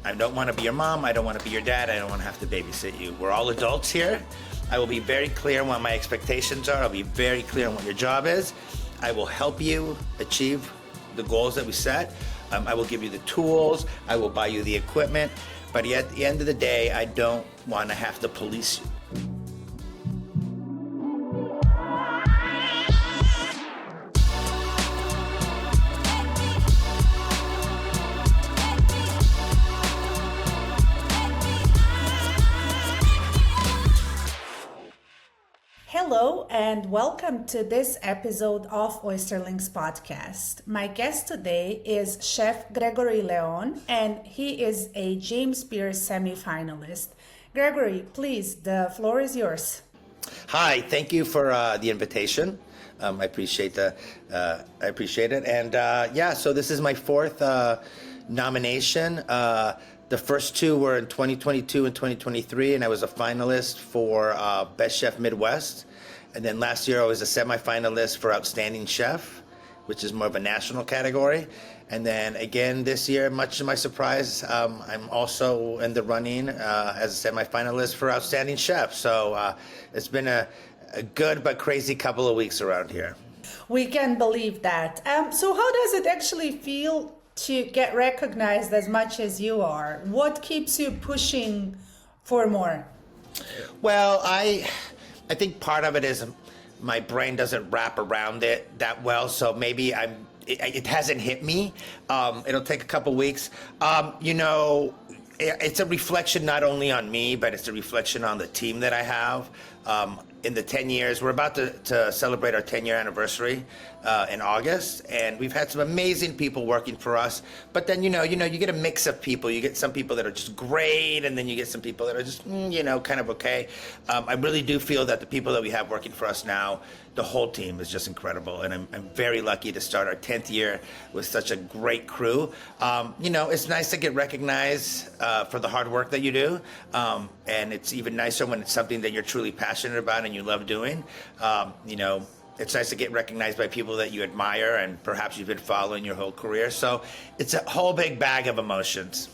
I don't want to be your mom. I don't want to be your dad. I don't want to have to babysit you. We're all adults here. I will be very clear on what my expectations are. I'll be very clear on what your job is. I will help you achieve the goals that we set. I will give you the tools. I will buy you the equipment. But at the end of the day, I don't want to have to police you. Hello and welcome to this episode of OysterLink's podcast. My guest today is Chef Gregory León, and he is a James Beard semifinalist. Gregory, please, the floor is yours. Hi, thank you for the invitation. I appreciate it. And so this is my fourth nomination. The first two were in 2022 and 2023, and I was a finalist for Best Chef Midwest. And then last year I was a semifinalist for Outstanding Chef, which is more of a national category. And then again this year, much to my surprise, I'm also in the running as a semifinalist for Outstanding Chef. So it's been a good but crazy couple of weeks around here. We can believe that. So how does it actually feel to get recognized as much as you are? What keeps you pushing for more? Well, I think part of it is my brain doesn't wrap around it that well, so maybe it hasn't hit me. It'll take a couple weeks. It's a reflection not only on me, but it's a reflection on the team that I have. In the 10 years, we're about to celebrate our 10-year anniversary in August, and we've had some amazing people working for us. But then, you get a mix of people. You get some people that are just great, and then you get some people that are just, kind of okay. I really do feel that the people that we have working for us now, the whole team is just incredible, and I'm very lucky to start our 10th year with such a great crew. It's nice to get recognized for the hard work that you do, and it's even nicer when it's something that you're truly passionate about and you love doing. It's nice to get recognized by people that you admire and perhaps you've been following your whole career. So it's a whole big bag of emotions.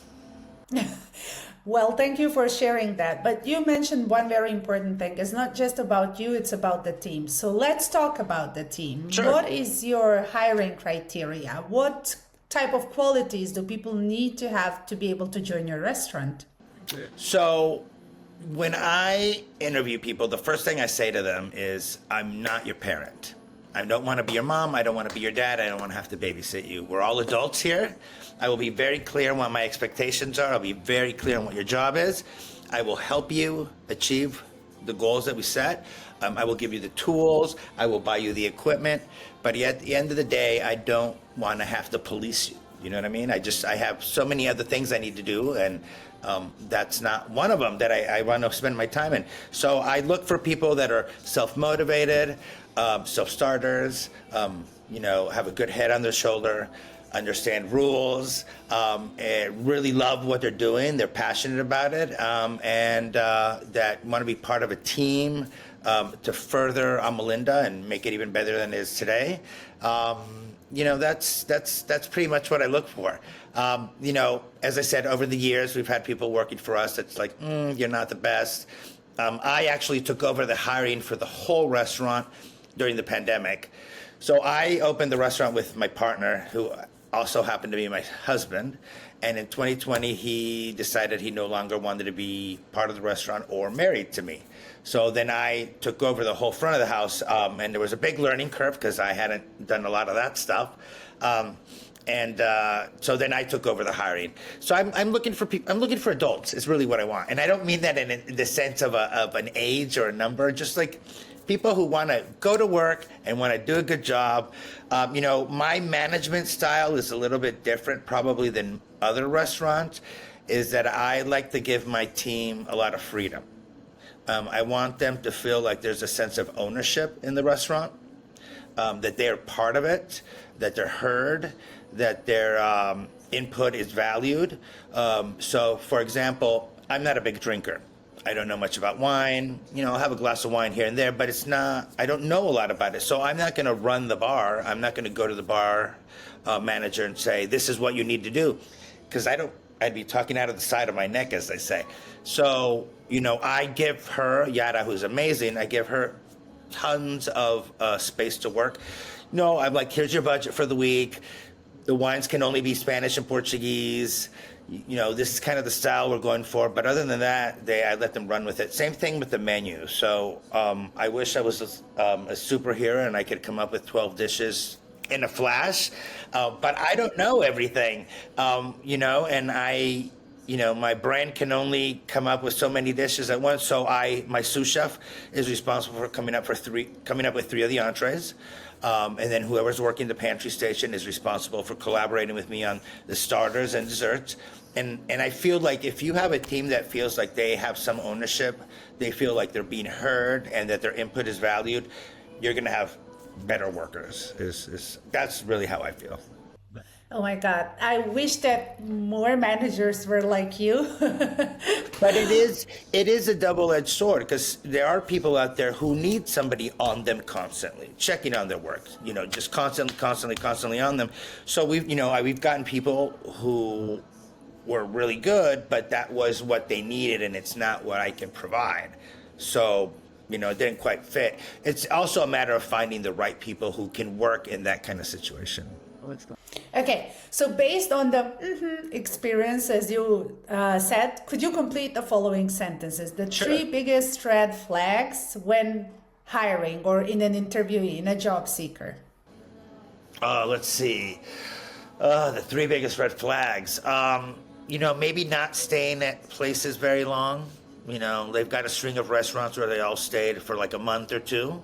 Well, thank you for sharing that. But you mentioned one very important thing. It's not just about you, it's about the team. So let's talk about the team. Sure. What is your hiring criteria? What type of qualities do people need to have to be able to join your restaurant? So when I interview people, the first thing I say to them is, I'm not your parent. I don't want to be your mom. I don't want to be your dad. I don't want to have to babysit you. We're all adults here. I will be very clear on what my expectations are. I'll be very clear on what your job is. I will help you achieve the goals that we set. I will give you the tools. I will buy you the equipment. But at the end of the day, I don't want to have to police you. You know what I mean? I have so many other things I need to do, and that's not one of them that I want to spend my time in. So I look for people that are self-motivated, self-starters, have a good head on their shoulder, understand rules, and really love what they're doing. They're passionate about it, and that want to be part of a team to further Amilinda and make it even better than it is today. That's pretty much what I look for. As I said, over the years, we've had people working for us that's like, you're not the best. I actually took over the hiring for the whole restaurant during the pandemic. So I opened the restaurant with my partner, who also happened to be my husband. And in 2020, he decided he no longer wanted to be part of the restaurant or married to me. So then I took over the whole front of the house, and there was a big learning curve because I hadn't done a lot of that stuff. So then I took over the hiring. So I'm looking for people. I'm looking for adults. Is really what I want, and I don't mean that in the sense of an age or a number. Just like people who want to go to work and want to do a good job. My management style is a little bit different, probably than other restaurants. Is that I like to give my team a lot of freedom. I want them to feel like there's a sense of ownership in the restaurant, that they're part of it, that they're heard, that their input is valued. So, for example, I'm not a big drinker. I don't know much about wine. I'll have a glass of wine here and there, but I don't know a lot about it. So I'm not going to run the bar. I'm not going to go to the bar manager and say, this is what you need to do. Because I don't I'd be talking out of the side of my neck, as they say. So, I give her, Yara, who's amazing, I give her tons of space to work. I'm like, here's your budget for the week. The wines can only be Spanish and Portuguese. This is kind of the style we're going for. But other than that, I let them run with it. Same thing with the menu. So I wish I was a superhero and I could come up with 12 dishes in a flash. But I don't know everything, and my brain can only come up with so many dishes at once. So my sous chef is responsible for coming up with 3 of the entrees. And then whoever's working the pantry station is responsible for collaborating with me on the starters and desserts. And I feel like if you have a team that feels like they have some ownership, they feel like they're being heard and that their input is valued, you're going to have better workers. That's really how I feel. Oh my God, I wish that more managers were like you. But it is a double-edged sword, because there are people out there who need somebody on them constantly, checking on their work, just constantly on them. So we've gotten people who were really good, but that was what they needed, and it's not what I can provide. So, it didn't quite fit. It's also a matter of finding the right people who can work in that kind of situation. Okay, so based on the experience, as you said, could you complete the following sentences? The Sure. 3 biggest red flags when hiring or in an interviewee, in a job seeker. Let's see. The 3 biggest red flags. Maybe not staying at places very long. They've got a string of restaurants where they all stayed for like a month or 2.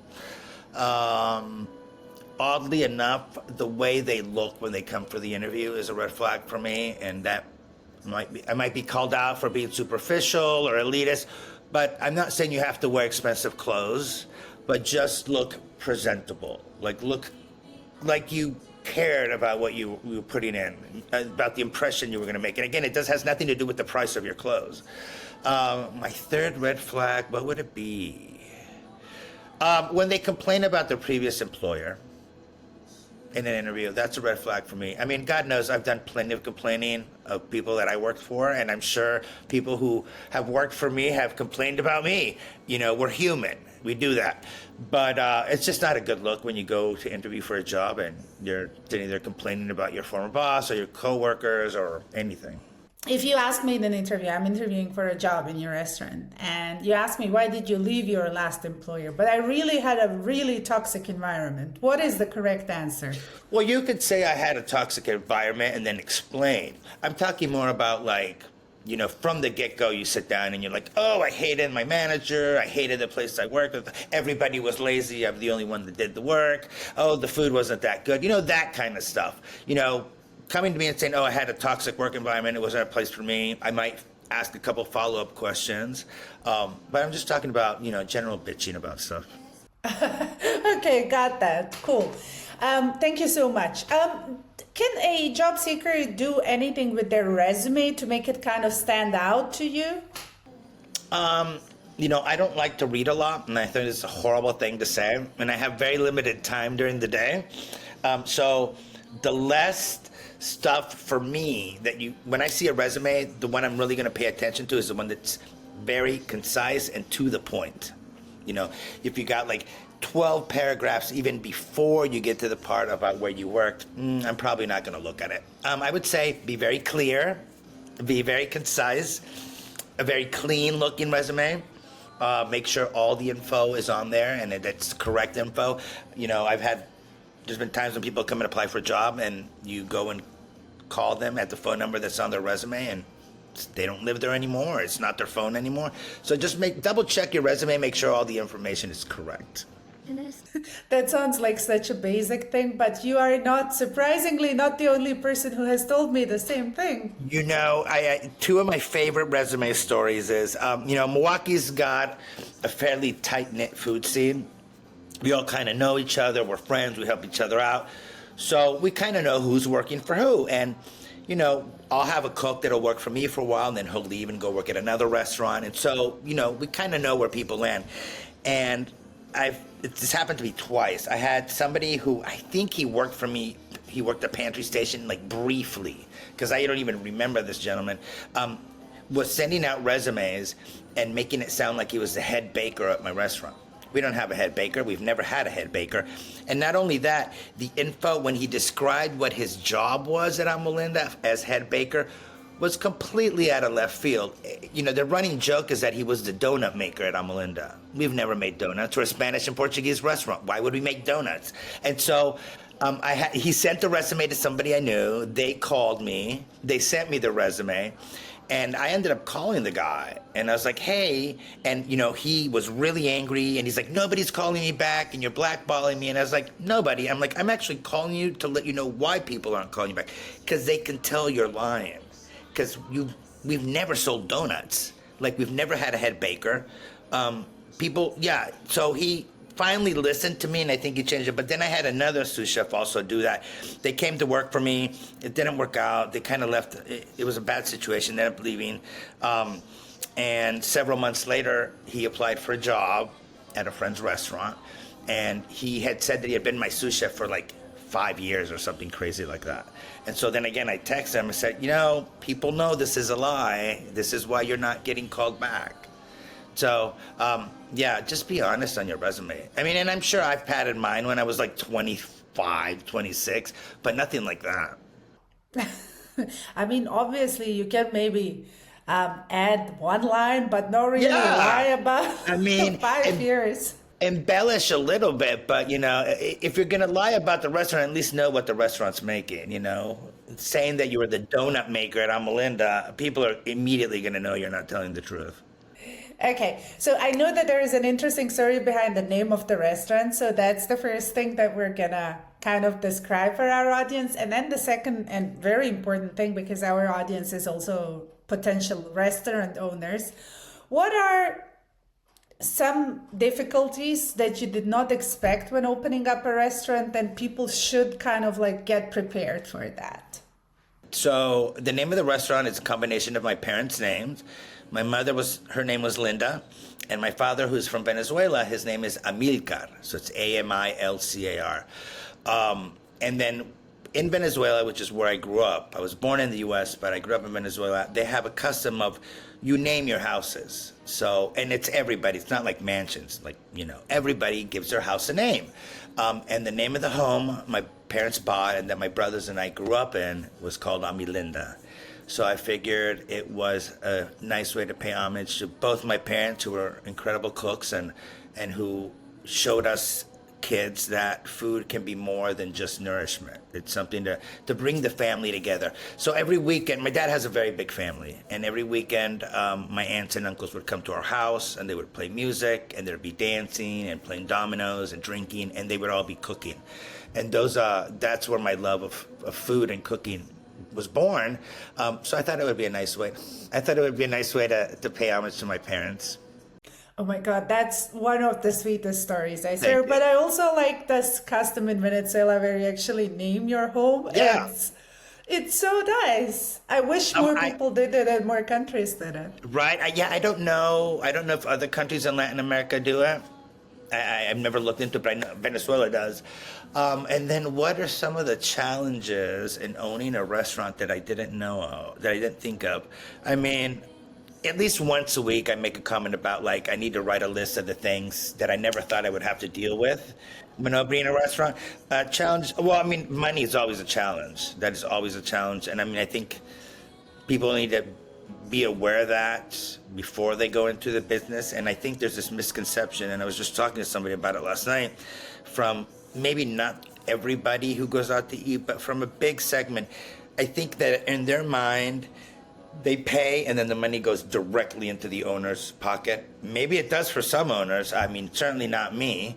Oddly enough, the way they look when they come for the interview is a red flag for me, and that I might be called out for being superficial or elitist, but I'm not saying you have to wear expensive clothes, but just look presentable. Look like you cared about what you were putting in, about the impression you were going to make. And again, it has nothing to do with the price of your clothes. My 3rd red flag, what would it be? When they complain about their previous employer in an interview, that's a red flag for me. I mean, God knows I've done plenty of complaining of people that I worked for, and I'm sure people who have worked for me have complained about me. We're human. We do that. But it's just not a good look when you go to interview for a job and you're either complaining about your former boss or your coworkers or anything. If you ask me in an interview, I'm interviewing for a job in your restaurant, and you ask me, why did you leave your last employer? But I really had a really toxic environment. What is the correct answer? Well, you could say I had a toxic environment and then explain. I'm talking more about from the get-go, you sit down and you're like, oh, I hated my manager. I hated the place I worked with. Everybody was lazy. I'm the only one that did the work. Oh, the food wasn't that good. That kind of stuff. Coming to me and saying, oh, I had a toxic work environment, it wasn't a place for me, I might ask a couple follow-up questions. But I'm just talking about, general bitching about stuff. Okay, got that. Cool. Thank you so much. Can a job seeker do anything with their resume to make it kind of stand out to you? I don't like to read a lot, and I think it's a horrible thing to say, and I have very limited time during the day. So the less stuff for me when I see a resume, the one I'm really going to pay attention to is the one that's very concise and to the point. If you got 12 paragraphs even before you get to the part about where you worked, I'm probably not going to look at it. I would say be very clear, be very concise, a very clean looking resume. Make sure all the info is on there and it's correct info. There's been times when people come and apply for a job and you go and call them at the phone number that's on their resume and they don't live there anymore. It's not their phone anymore. So just double check your resume, make sure all the information is correct. That sounds like such a basic thing, but you are surprisingly not the only person who has told me the same thing. I 2 of my favorite resume stories is, Milwaukee's got a fairly tight-knit food scene. We all kind of know each other. We're friends. We help each other out. So we kind of know who's working for who. And, I'll have a cook that'll work for me for a while, and then he'll leave and go work at another restaurant. And so, we kind of know where people land. And this happened to me twice. I had somebody who I think he worked for me. he worked the pantry station like briefly, because I don't even remember this gentleman, was sending out resumes and making it sound like he was the head baker at my restaurant. We don't have a head baker. We've never had a head baker. And not only that, the info when he described what his job was at Amilinda as head baker was completely out of left field. You know, the running joke is that he was the donut maker at Amilinda. We've never made donuts. We're a Spanish and Portuguese restaurant. Why would we make donuts? And so he sent the resume to somebody I knew. They called me. They sent me the resume. And I ended up calling the guy, and I was like, hey, and you know, he was really angry, and he's like, nobody's calling me back, and you're blackballing me. And I was like, nobody. I'm like, I'm actually calling you to let you know why people aren't calling you back, because they can tell you're lying, because we've never sold donuts. Like, we've never had a head baker. So he finally listened to me, and I think he changed it. But then I had another sous chef also do that. They came to work for me. It didn't work out. They kind of left. It was a bad situation. They ended up leaving. And several months later, he applied for a job at a friend's restaurant. And he had said that he had been my sous chef for like 5 years or something crazy like that. And so then again, I texted him and said, you know, people know this is a lie. This is why you're not getting called back. So, just be honest on your resume. I mean, and I'm sure I've padded mine when I was like 25, 26, but nothing like that. I mean, obviously, you can maybe add one line, but not really lie about 5 years. Embellish a little bit, but, you know, if you're going to lie about the restaurant, at least know what the restaurant's making, you know. Saying that you were the donut maker at Amilinda, people are immediately going to know you're not telling the truth. Okay, so I know that there is an interesting story behind the name of the restaurant. So that's the first thing that we're gonna kind of describe for our audience. And then the second and very important thing, because our audience is also potential restaurant owners, what are some difficulties that you did not expect when opening up a restaurant, and people should kind of like get prepared for that? So the name of the restaurant is a combination of my parents' names. My mother her name was Linda, and my father, who's from Venezuela, his name is Amilcar, so it's Amilcar. And then in Venezuela, which is where I grew up, I was born in the U.S., but I grew up in Venezuela, they have a custom of you name your houses. So, and it's everybody, it's not like mansions, like, you know, everybody gives their house a name. And the name of the home my parents bought and that my brothers and I grew up in was called Amilinda. So I figured it was a nice way to pay homage to both my parents, who were incredible cooks and who showed us kids that food can be more than just nourishment. It's something to bring the family together. So every weekend, my dad has a very big family, and every weekend my aunts and uncles would come to our house, and they would play music, and there'd be dancing and playing dominoes and drinking, and they would all be cooking. And that's where my love of food and cooking was born. So I thought it would be a nice way. To pay homage to my parents. Oh my God, that's one of the sweetest stories I hear. But I also like this custom in Venezuela where you actually name your home. Yeah. It's so nice. I wish more people did it and more countries did it. Right. I don't know. I don't know if other countries in Latin America do it. I've never looked into it, but I know Venezuela does. And then what are some of the challenges in owning a restaurant that I didn't know of, that I didn't think of? I mean, at least once a week I make a comment about, like, I need to write a list of the things that I never thought I would have to deal with when opening a restaurant. Challenge, well, I mean, money is always a challenge. That is always a challenge. And I mean, I think people need to be aware of that before they go into the business. And I think there's this misconception, and I was just talking to somebody about it last night, from maybe not everybody who goes out to eat, but from a big segment. I think that in their mind, they pay and then the money goes directly into the owner's pocket. Maybe it does for some owners. I mean, certainly not me.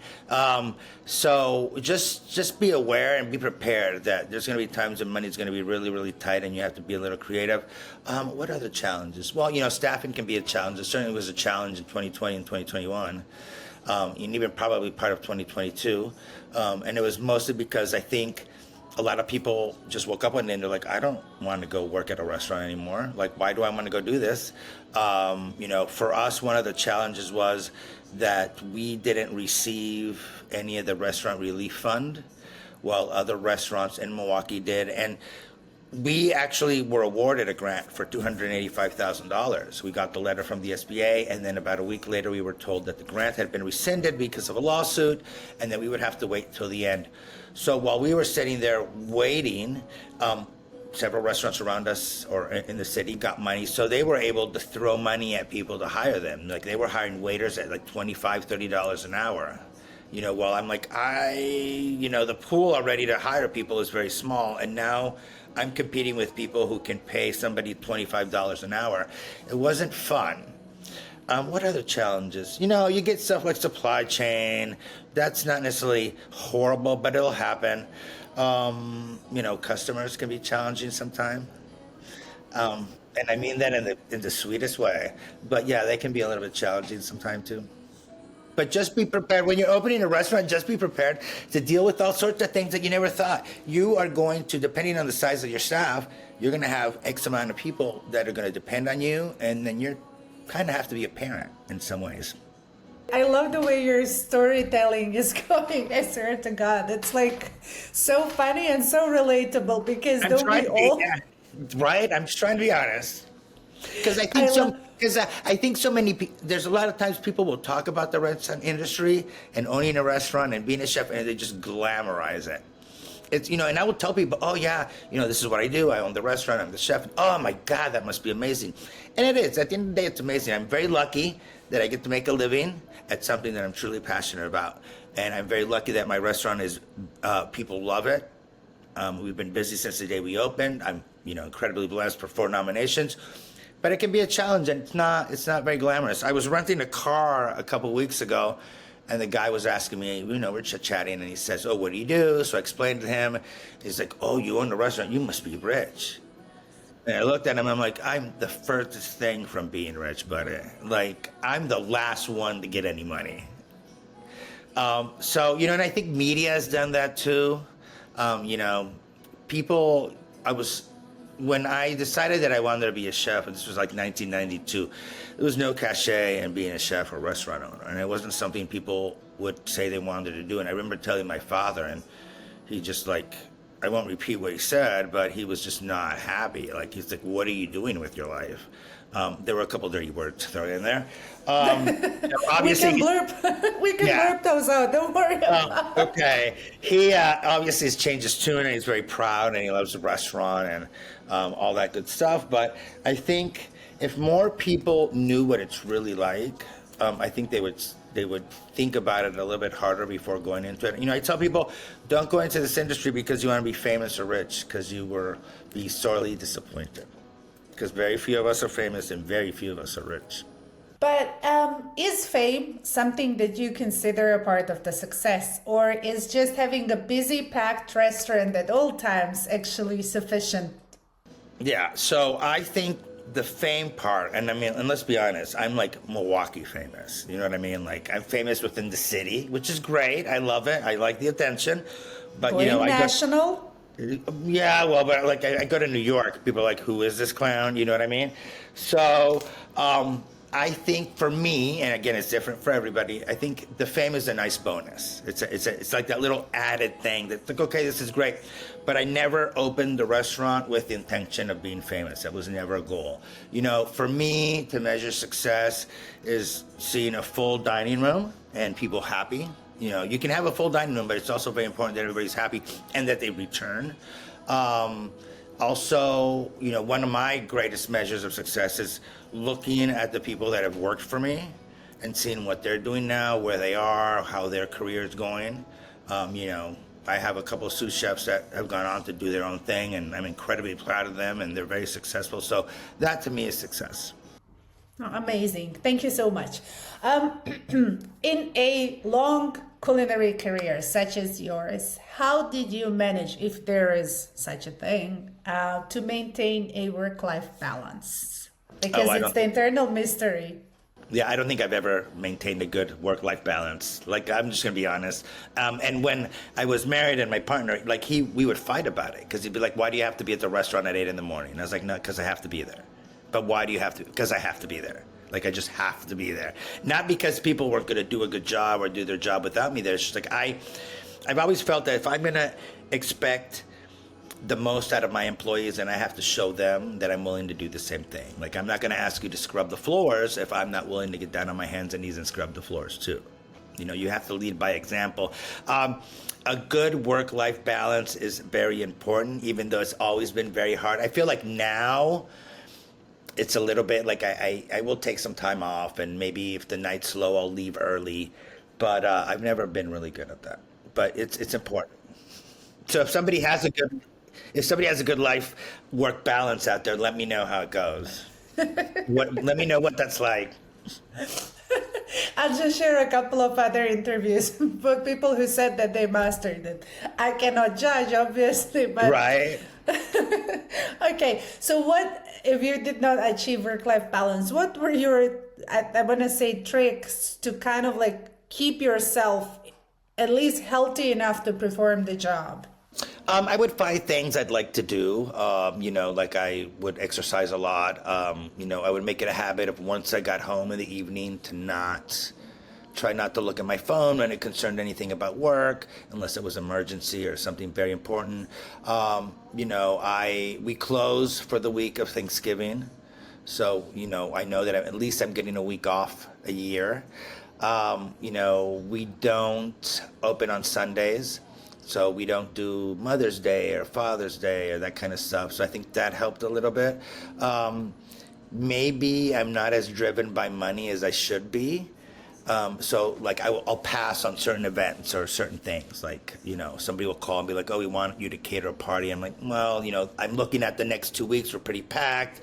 So just be aware and be prepared that there's going to be times when money's going to be really, really tight and you have to be a little creative. What other challenges? Well, you know, staffing can be a challenge. It certainly was a challenge in 2020 and 2021. And even probably part of 2022. And it was mostly because I think a lot of people just woke up one day and they're like, I don't want to go work at a restaurant anymore. Like, why do I want to go do this? You know, for us, one of the challenges was that we didn't receive any of the restaurant relief fund, while other restaurants in Milwaukee did. And we actually were awarded a grant for $285,000. We got the letter from the SBA, and then about a week later, we were told that the grant had been rescinded because of a lawsuit, and that we would have to wait till the end. So while we were sitting there waiting, several restaurants around us or in the city got money, so they were able to throw money at people to hire them. Like they were hiring waiters at like $25, $30 an hour. While I'm like, the pool already to hire people is very small, and now I'm competing with people who can pay somebody $25 an hour. It wasn't fun. What other challenges? You get stuff like supply chain. That's not necessarily horrible, but it'll happen. Customers can be challenging sometimes. And I mean that in the sweetest way. But yeah, they can be a little bit challenging sometimes too. But just be prepared. When you're opening a restaurant, just be prepared to deal with all sorts of things that you never thought. You are going to, depending on the size of your staff, you're going to have X amount of people that are going to depend on you, and then you're kind of have to be a parent in some ways. I love the way your storytelling is going. I swear to God, it's like so funny and so relatable because right? I'm just trying to be honest. Because I think so many people, there's a lot of times people will talk about the restaurant industry and owning a restaurant and being a chef, and they just glamorize it. It's, and I will tell people, oh yeah, this is what I do. I own the restaurant. I'm the chef. Oh my God, that must be amazing. And it is. At the end of the day, it's amazing. I'm very lucky that I get to make a living at something that I'm truly passionate about. And I'm very lucky that my restaurant is, people love it. We've been busy since the day we opened. I'm, incredibly blessed for 4 nominations. But it can be a challenge, and it's not very glamorous. I was renting a car a couple weeks ago, and the guy was asking me, we're chit-chatting, and he says, oh, what do you do? So I explained to him. He's like, oh, you own a restaurant? You must be rich. And I looked at him, I'm like, I'm the furthest thing from being rich, buddy. Like, I'm the last one to get any money. So, and I think media has done that too. When I decided that I wanted to be a chef, and this was like 1992, there was no cachet in being a chef or restaurant owner. And it wasn't something people would say they wanted to do. And I remember telling my father, and he just I won't repeat what he said, but he was just not happy. Like, he's like, what are you doing with your life? There were a couple dirty words thrown in there. Obviously, we can blurp those out. Don't worry. Okay. He obviously has changed his tune, and he's very proud, and he loves the restaurant and all that good stuff. But I think if more people knew what it's really like, I think they would think about it a little bit harder before going into it. I tell people, don't go into this industry because you want to be famous or rich, because you will be sorely disappointed. Because very few of us are famous and very few of us are rich. But is fame something that you consider a part of the success, or is just having a busy, packed restaurant at all times actually sufficient? Yeah, so I think the fame part, and let's be honest, I'm like Milwaukee famous. You know what I mean? Like, I'm famous within the city, which is great. I love it. I like the attention. But national? Yeah, well, but like I go to New York, people are like, who is this clown? You know what I mean? So I think for me, and again, it's different for everybody, I think the fame is a nice bonus. It's like that little added thing that's like, okay, this is great. But I never opened the restaurant with the intention of being famous. That was never a goal. For me, to measure success is seeing a full dining room and people happy. You can have a full dining room, but it's also very important that everybody's happy and that they return. Also, one of my greatest measures of success is looking at the people that have worked for me and seeing what they're doing now, where they are, how their career is going. I have a couple of sous chefs that have gone on to do their own thing, and I'm incredibly proud of them, and they're very successful. So that to me is success. Oh, amazing. Thank you so much. In a long culinary career such as yours, how did you manage, if there is such a thing, to maintain a work-life balance? Because it's the eternal mystery. Yeah, I don't think I've ever maintained a good work-life balance. Like, I'm just gonna be honest. And when I was married and my partner, we would fight about it, because he'd be like, why do you have to be at the restaurant at 8 a.m? And I was like, no, because I have to be there. But why do you have to? Because I have to be there. Like, I just have to be there. Not because people weren't going to do a good job or do their job without me there. It's just like I've always felt that if I'm going to expect the most out of my employees, and I have to show them that I'm willing to do the same thing. Like, I'm not going to ask you to scrub the floors if I'm not willing to get down on my hands and knees and scrub the floors too. You know, you have to lead by example. A good work-life balance is very important, even though it's always been very hard. I feel like now it's a little bit like I will take some time off, and maybe if the night's slow, I'll leave early. But I've never been really good at that. But it's important. So if somebody has a good life work balance out there, let me know how it goes. Let me know what that's like. I'll just share a couple of other interviews with people who said that they mastered it. I cannot judge, obviously, but Right. okay. So what if you did not achieve work-life balance? What were your, I want to say, tricks to kind of like keep yourself at least healthy enough to perform the job? I would find things I'd like to do. You know, like I would exercise a lot. You know, I would make it a habit of once I got home in the evening to try not to look at my phone when it concerned anything about work, unless it was emergency or something very important. You know, we close for the week of Thanksgiving. So, you know, I know that at least I'm getting a week off a year. You know, we don't open on Sundays. So we don't do Mother's Day or Father's Day or that kind of stuff. So I think that helped a little bit. Maybe I'm not as driven by money as I should be. So like I'll pass on certain events or certain things. Like, you know, somebody will call and be like, oh, we want you to cater a party. I'm like, well, you know, I'm looking at the next 2 weeks. We're pretty packed.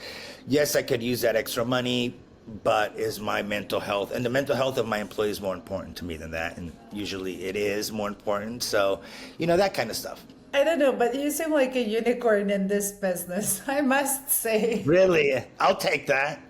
Yes, I could use that extra money, but is my mental health and the mental health of my employees more important to me than that? And usually it is more important. So, you know, that kind of stuff. I don't know, but you seem like a unicorn in this business, I must say. Really? I'll take that.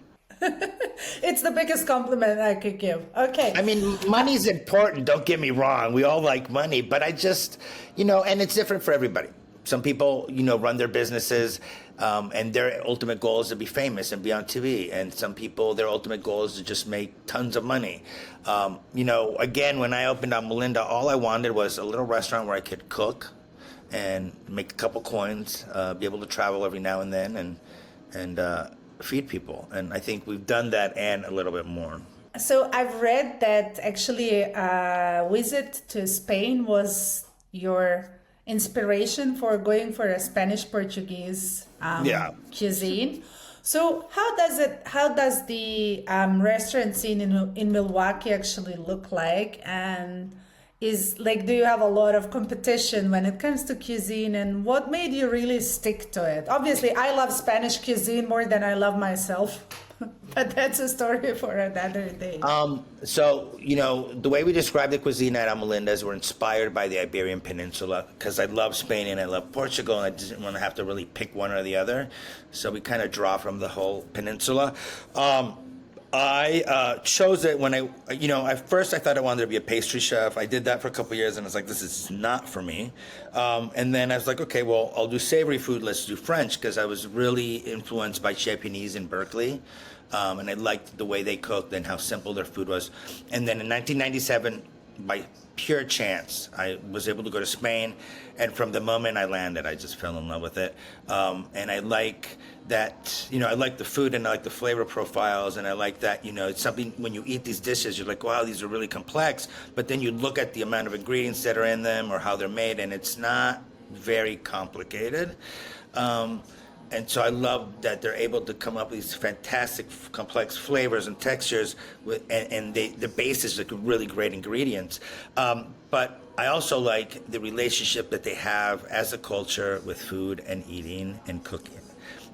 It's the biggest compliment I could give. Okay. I mean, money's important. Don't get me wrong. We all like money, but I just, you know, and it's different for everybody. Some people, you know, run their businesses and their ultimate goal is to be famous and be on TV. And some people, their ultimate goal is to just make tons of money. You know, again, when I opened Amilinda, all I wanted was a little restaurant where I could cook and make a couple coins, be able to travel every now and then and feed people. And I think we've done that and a little bit more. So I've read that actually a visit to Spain was your inspiration for going for a Spanish Portuguese cuisine. So how does the restaurant scene in Milwaukee actually look like? And do you have a lot of competition when it comes to cuisine, and what made you really stick to it? Obviously, I love Spanish cuisine more than I love myself. But that's a story for another day. So, you know, the way we describe the cuisine at Amilinda is we're inspired by the Iberian Peninsula, because I love Spain and I love Portugal, and I didn't want to have to really pick one or the other. So we kind of draw from the whole peninsula. I chose it when at first I thought I wanted to be a pastry chef. I did that for a couple of years and I was like, this is not for me. And then I was like, okay, well, I'll do savory food. Let's do French, because I was really influenced by Japanese in Berkeley. And I liked the way they cooked and how simple their food was. And then in 1997, by pure chance, I was able to go to Spain. And from the moment I landed, I just fell in love with it. And I like that, you know, I like the food and I like the flavor profiles. And I like that, you know, it's something when you eat these dishes, you're like, wow, these are really complex. But then you look at the amount of ingredients that are in them or how they're made, and it's not very complicated. And so I love that they're able to come up with these fantastic, complex flavors and textures, the base is like really great ingredients. But I also like the relationship that they have as a culture with food and eating and cooking.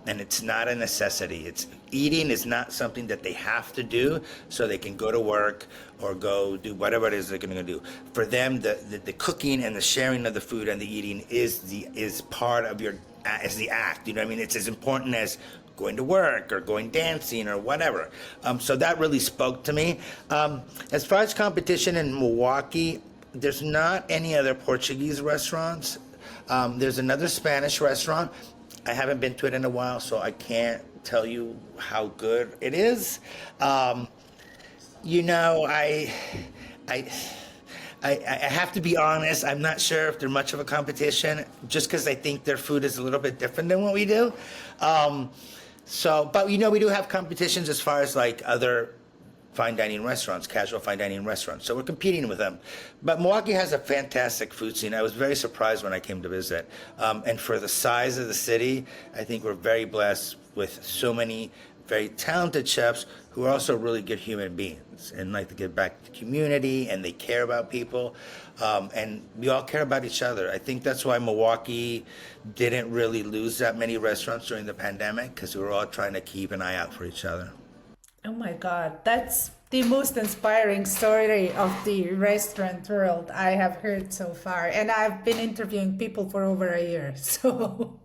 And it's not a necessity. Eating is not something that they have to do so they can go to work or go do whatever it is they're going to do. For them, the cooking and the sharing of the food and the eating is part of as the act. You know what I mean? It's as important as going to work or going dancing or whatever. So that really spoke to me. As far as competition in Milwaukee, there's not any other Portuguese restaurants. There's another Spanish restaurant. I haven't been to it in a while, so I can't tell you how good it is. You know, I have to be honest. I'm not sure if they're much of a competition, just because I think their food is a little bit different than what we do. But we do have competitions as far as like other fine dining restaurants, casual fine dining restaurants. So we're competing with them. But Milwaukee has a fantastic food scene. I was very surprised when I came to visit. And for the size of the city, I think we're very blessed with so many very talented chefs who are also really good human beings and like to give back to the community, and they care about people. And we all care about each other. I think that's why Milwaukee didn't really lose that many restaurants during the pandemic, because we were all trying to keep an eye out for each other. Oh my God, that's the most inspiring story of the restaurant world I have heard so far. And I've been interviewing people for over a year, so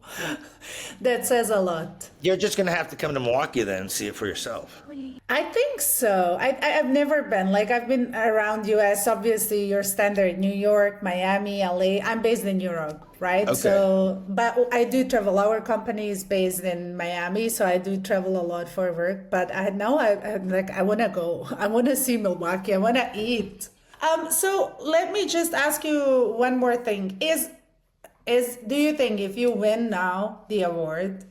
that says a lot. You're just going to have to come to Milwaukee then and see it for yourself. I think so. I've never been. Like, I've been around US, obviously your standard, New York, Miami, LA. I'm based in Europe, right? Okay. So, but I do travel. Our company is based in Miami, so I do travel a lot for work. But I want to go. I want to see Milwaukee. I want to eat. So let me just ask you one more thing. Do you think if you win now the award,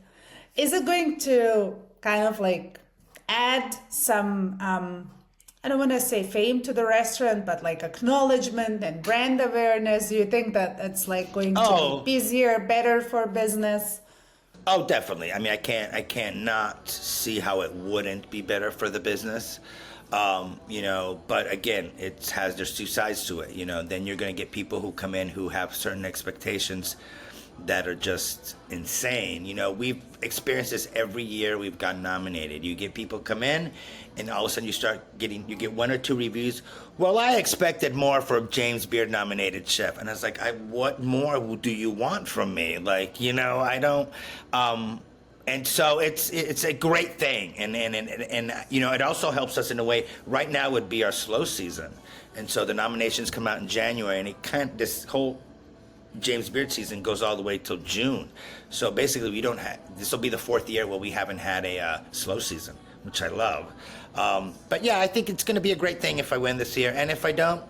is it going to kind of like add some, I don't want to say fame to the restaurant, but like acknowledgement and brand awareness? Do you think that it's like going to be busier, better for business? Oh, definitely. I mean, I can't not see how it wouldn't be better for the business. But again, there's two sides to it. Then you're going to get people who come in who have certain expectations that are just insane. We've experienced this every year we've gotten nominated. You get people come in, and all of a sudden you get one or two reviews. Well, I expected more from James Beard nominated chef. And I was like, what more do you want from me? Like, I don't, and so it's a great thing. And it also helps us in a way. Right now would be our slow season. And so the nominations come out in January, and this whole James Beard season goes all the way till June. So basically this will be the fourth year where we haven't had a slow season, which I love. But yeah, I think it's going to be a great thing if I win this year. And if I don't,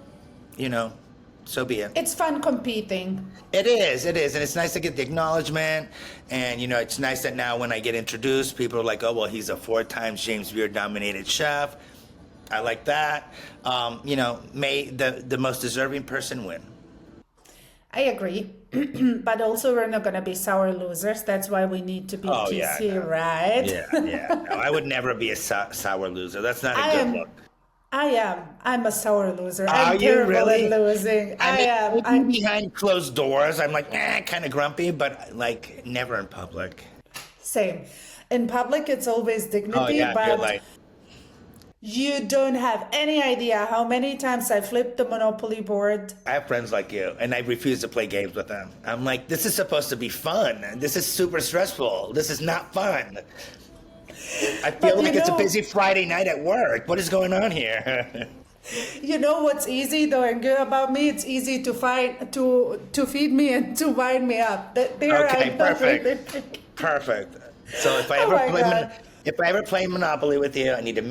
so be it. It's fun competing. It is. And it's nice to get the acknowledgement. And, it's nice that now when I get introduced, people are like, oh, well, he's a 4 times James Beard nominated chef. I like that. May the most deserving person win. I agree. But also we're not going to be sour losers. That's why we need to be PC, right? Yeah. No, I would never be a sour loser. That's not a good look. I am. I'm a sour loser. Are I'm you terrible really? at losing. I am. I'm behind closed doors. I'm like, kind of grumpy, but like never in public. Same. In public, it's always dignity, but you don't have any idea how many times I flipped the Monopoly board. I have friends like you, and I refuse to play games with them. I'm like, this is supposed to be fun. This is super stressful. This is not fun. I feel like it's a busy Friday night at work. What is going on here? You know what's easy though and good about me? It's easy to to feed me and to wind me up. Okay, perfect. So if I ever play Monopoly with you, I need to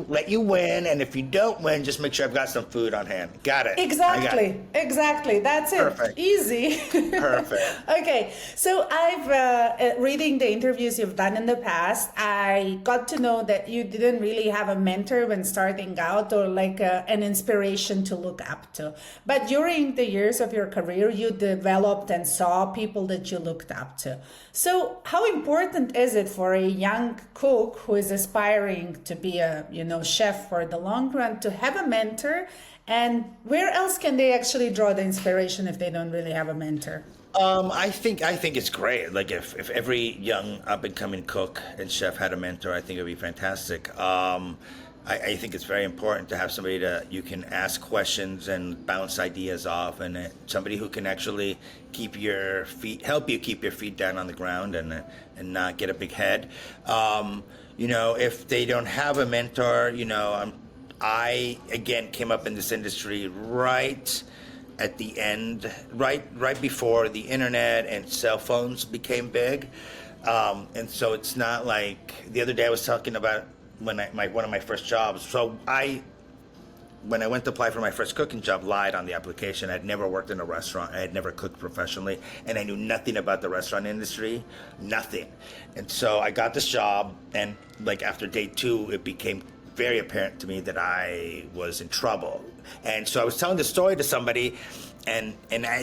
let you win, and if you don't win, just make sure I've got some food on hand. Got it. Exactly. That's it. Perfect. Easy. Perfect. Okay, so I've reading the interviews you've done in the past, I got to know that you didn't really have a mentor when starting out, or like an inspiration to look up to. But during the years of your career, you developed and saw people that you looked up to. So how important is it for a young cook who is aspiring to be a chef for the long run to have a mentor, and where else can they actually draw the inspiration if they don't really have a mentor? I think it's great. Like if every young up and coming cook and chef had a mentor, I think it would be fantastic. I think it's very important to have somebody you can ask questions and bounce ideas off, and somebody who can actually help you keep your feet down on the ground and not get a big head. If they don't have a mentor, I again came up in this industry right at the end, right before the internet and cell phones became big, and so it's not like the other day I was talking about one of my first jobs. So I when I went to apply for my first cooking job, lied on the application. I'd never worked in a restaurant. I had never cooked professionally, and I knew nothing about the restaurant industry, nothing. And so I got this job, and like after day 2, it became very apparent to me that I was in trouble. And so I was telling the story to somebody, and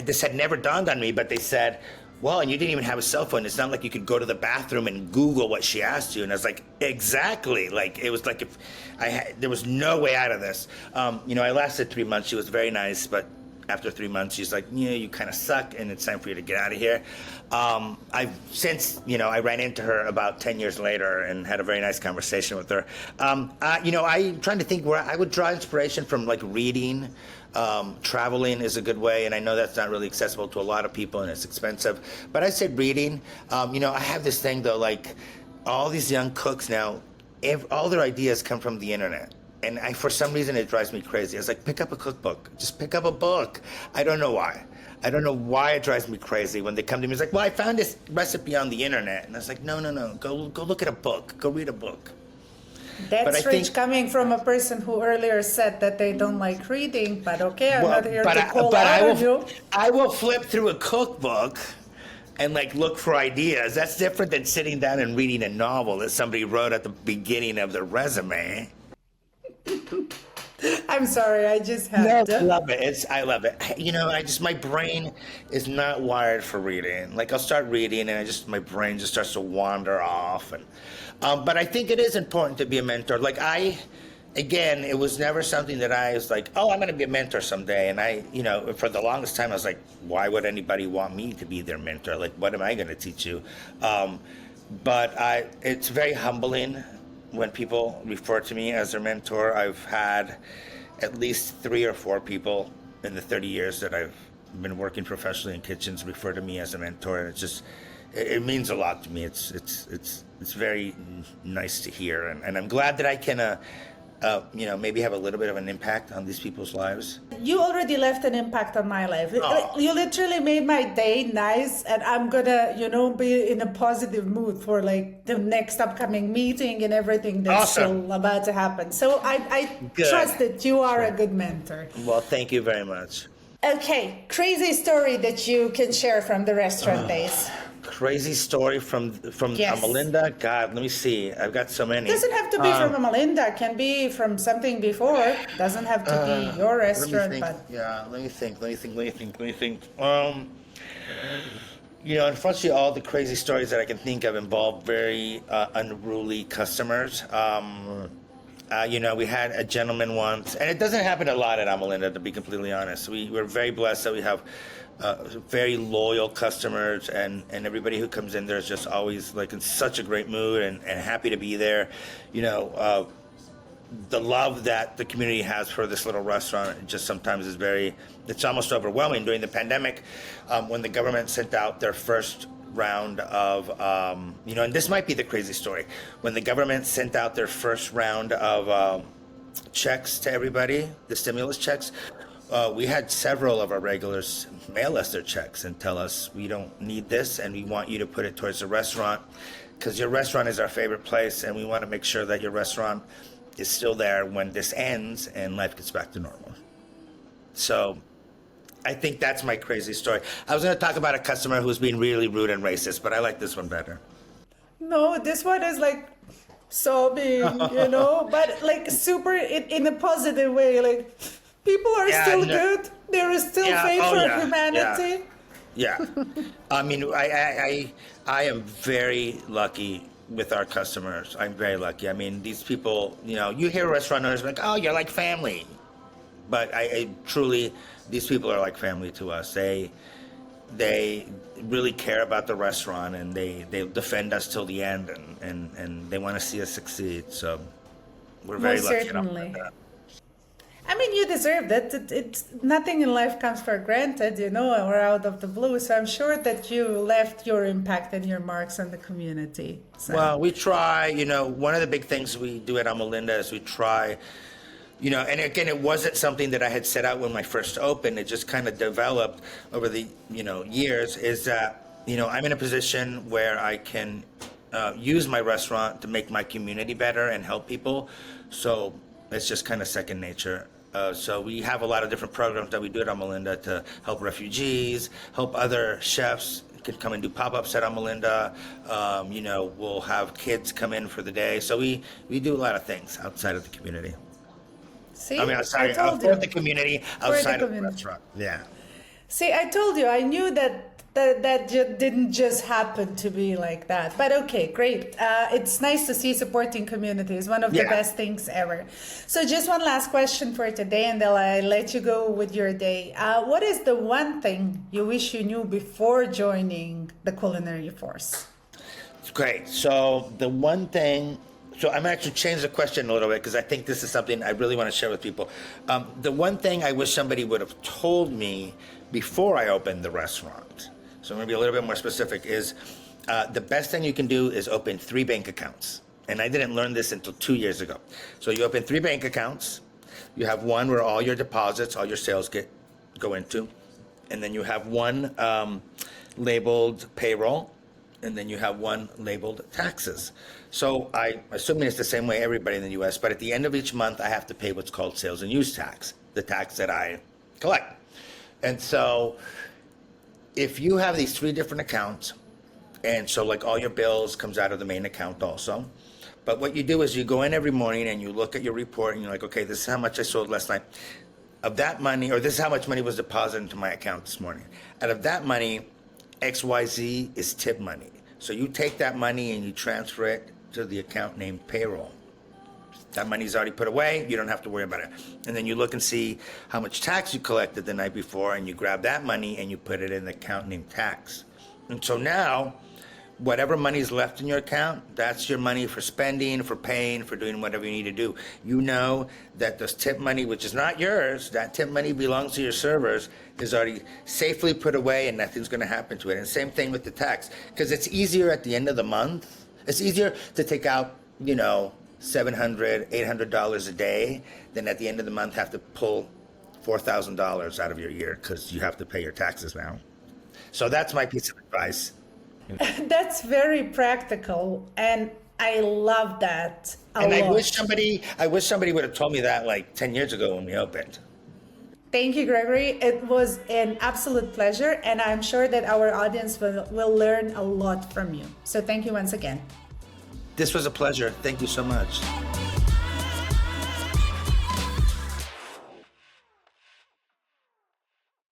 this had never dawned on me, but they said, well, and you didn't even have a cell phone. It's not like you could go to the bathroom and Google what she asked you. And I was like, exactly. Like, it was like if there was no way out of this. I lasted 3 months. She was very nice, but after 3 months, she's like, you kind of suck, and it's time for you to get out of here. I've since, I ran into her about 10 years later and had a very nice conversation with her. I'm trying to think where I would draw inspiration from, like reading. Traveling is a good way, and I know that's not really accessible to a lot of people and it's expensive, but I said reading. I have this thing though, like all these young cooks now, all their ideas come from the internet. And for some reason, it drives me crazy. It's like, pick up a cookbook. Just pick up a book. I don't know why. I don't know why it drives me crazy when they come to me. It's like, well, I found this recipe on the internet. And I was like, no. Go look at a book. Go read a book. That's strange coming from a person who earlier said that they don't like reading, but okay, I'm not here to call out on you. I will flip through a cookbook and like look for ideas. That's different than sitting down and reading a novel that somebody wrote at the beginning of their resume. I'm sorry, I just have to. I love it. I love it. My brain is not wired for reading. Like I'll start reading and my brain just starts to wander off. And but I think it is important to be a mentor. Like again, it was never something that I was like, oh, I'm going to be a mentor someday. And for the longest time, I was like, why would anybody want me to be their mentor? Like, what am I going to teach you? But it's very humbling when people refer to me as their mentor. I've had at least 3 or 4 people in the 30 years that I've been working professionally in kitchens refer to me as a mentor, and it means a lot to me. It's very nice to hear, and I'm glad that I can maybe have a little bit of an impact on these people's lives. You already left an impact on my life. Oh. You literally made my day nice, and I'm gonna, be in a positive mood for like the next upcoming meeting and everything that's still about to happen. So I trust that you are a good mentor. Well, thank you very much. Okay, crazy story that you can share from the restaurant days. Crazy story from Yes. Amilinda? God, let me see. I've got so many. It doesn't have to be from Amilinda. It can be from something before. It doesn't have to be your restaurant. Let me think. Unfortunately, all the crazy stories that I can think of involve very unruly customers. We had a gentleman once, and it doesn't happen a lot at Amilinda, to be completely honest. We're very blessed that we have very loyal customers, and everybody who comes in there is just always like in such a great mood and happy to be there. The love that the community has for this little restaurant just sometimes is it's almost overwhelming. During the pandemic, when the government sent out their first round of, and this might be the crazy story, when the government sent out their first round of checks to everybody, the stimulus checks, we had several of our regulars mail us their checks and tell us, we don't need this and we want you to put it towards the restaurant because your restaurant is our favorite place and we want to make sure that your restaurant is still there when this ends and life gets back to normal. So I think that's my crazy story. I was going to talk about a customer who's being really rude and racist, but I like this one better. No, this one is like sobbing, but like super in a positive way. Like people are still good. There is still faith for humanity. Yeah. I mean, I am very lucky with our customers. I'm very lucky. I mean, these people, you hear restaurant owners like, oh, you're like family. But I truly, these people are like family to us. They really care about the restaurant and they defend us till the end and they want to see us succeed. So we're very lucky. Certainly. I mean, you deserve that. It's nothing in life comes for granted, or out of the blue. So I'm sure that you left your impact and your marks on the community. So. Well, we try, one of the big things we do at Amilinda is we try, and again, it wasn't something that I had set out when I first opened. It just kind of developed over the, years, is that, I'm in a position where I can use my restaurant to make my community better and help people. So it's just kind of second nature. So we have a lot of different programs that we do at Amilinda to help refugees, help other chefs could come and do pop-ups at Amilinda. We'll have kids come in for the day. So we do a lot of things outside of the community. See, Outside I of the community, outside of the restaurant. Yeah. See, I told you, I knew that didn't just happen to be like that. But okay, great. It's nice to see supporting community is one of the best things ever. So just one last question for today, and then I'll let you go with your day. What is the one thing you wish you knew before joining the culinary force? It's great. So the one thing, so I'm actually changing the question a little bit because I think this is something I really want to share with people. The one thing I wish somebody would have told me before I opened the restaurant, so I'm going to be a little bit more specific, is the best thing you can do is open 3 bank accounts. And I didn't learn this until 2 years ago. So you open 3 bank accounts. You have one where all your deposits, all your sales go into. And then you have one labeled payroll. And then you have one labeled taxes. So I assuming it's the same way everybody in the U.S., but at the end of each month, I have to pay what's called sales and use tax, the tax that I collect. And so if you have these 3 different accounts, and so like all your bills comes out of the main account also, but what you do is you go in every morning and you look at your report and you're like, okay, this is how much I sold last night. Of that money, or this is how much money was deposited into my account this morning. Out of that money, XYZ is tip money. So you take that money and you transfer it to the account named payroll. That money's already put away, you don't have to worry about it. And then you look and see how much tax you collected the night before, and you grab that money and you put it in the account named tax. And so now, whatever money's left in your account, that's your money for spending, for paying, for doing whatever you need to do. You know that this tip money, which is not yours, that tip money belongs to your servers, is already safely put away and nothing's gonna happen to it. And same thing with the tax, because it's easier at the end of the month. It's easier to take out, $700, $800 a day than at the end of the month have to pull $4,000 out of your year because you have to pay your taxes now. So that's my piece of advice. That's very practical, and I love that a lot. I wish somebody would have told me that like 10 years ago when we opened. Thank you, Gregory. It was an absolute pleasure, and I'm sure that our audience will learn a lot from you. So thank you once again. This was a pleasure. Thank you so much.